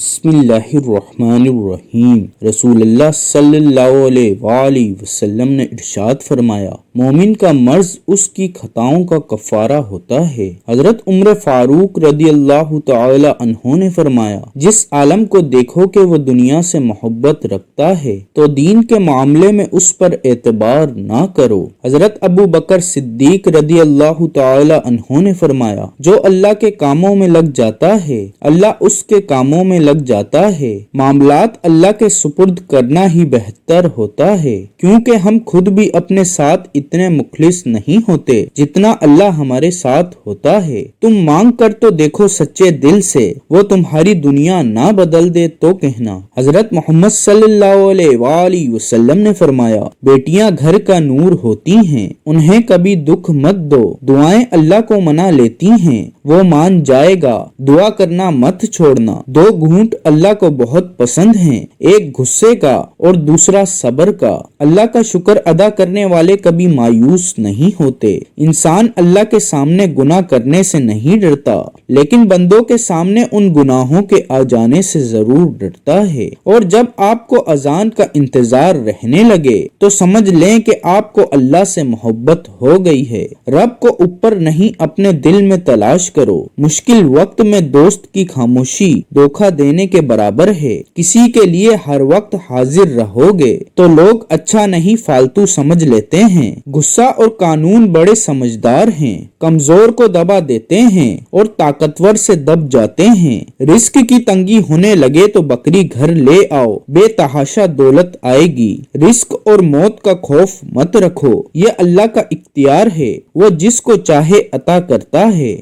بسم اللہ الرحمن الرحیم۔ رسول اللہ صلی اللہ علیہ وآلہ وسلم نے ارشاد فرمایا، مومن کا مرض اس کی خطاؤں کا کفارہ ہوتا ہے۔ حضرت عمر فاروق رضی اللہ تعالی عنہ نے فرمایا، جس عالم کو دیکھو کہ وہ دنیا سے محبت رکھتا ہے تو دین کے معاملے میں اس پر اعتبار نہ کرو۔ حضرت ابو بکر صدیق رضی اللہ تعالی عنہ نے فرمایا، جو اللہ کے کاموں میں لگ جاتا ہے اللہ اس کے کاموں میں لگ جاتا ہے۔ معاملات اللہ کے سپرد کرنا ہی بہتر ہوتا ہے، کیونکہ ہم خود بھی اپنے ساتھ اتنے مخلص نہیں ہوتے جتنا اللہ ہمارے ساتھ ہوتا ہے۔ تم مانگ کر تو دیکھو سچے دل سے، وہ تمہاری دنیا نہ بدل دے تو کہنا۔ حضرت محمد صلی اللہ علیہ وآلہ وسلم نے فرمایا، بیٹیاں گھر کا نور ہوتی ہیں، انہیں کبھی دکھ مت دو، دعائیں اللہ کو منا لیتی ہیں، وہ مان جائے گا، دعا کرنا مت چھوڑنا۔ دو گھونٹ اللہ کو بہت پسند ہیں، ایک غصے کا اور دوسرا صبر کا۔ اللہ کا شکر ادا کرنے والے کبھی مایوس نہیں ہوتے۔ انسان اللہ کے سامنے گناہ کرنے سے نہیں ڈرتا، لیکن بندوں کے سامنے ان گناہوں کے آ جانے سے ضرور ڈرتا ہے۔ اور جب آپ کو اذان کا انتظار رہنے لگے تو سمجھ لیں کہ آپ کو اللہ سے محبت ہو گئی ہے۔ رب کو اوپر نہیں اپنے دل میں تلاش کرو۔ مشکل وقت میں دوست کی خاموشی دھوکہ دینے کے برابر ہے۔ کسی کے لیے ہر وقت حاضر رہو گے تو لوگ اچھا نہیں فالتو سمجھ لیتے ہیں۔ غصہ اور قانون بڑے سمجھدار ہیں، کمزور کو دبا دیتے ہیں اور طاقتور سے دب جاتے ہیں۔ رزق کی تنگی ہونے لگے تو بکری گھر لے آؤ، بے تحاشا دولت آئے گی۔ رزق اور موت کا خوف مت رکھو، یہ اللہ کا اختیار ہے، وہ جس کو چاہے عطا کرتا ہے۔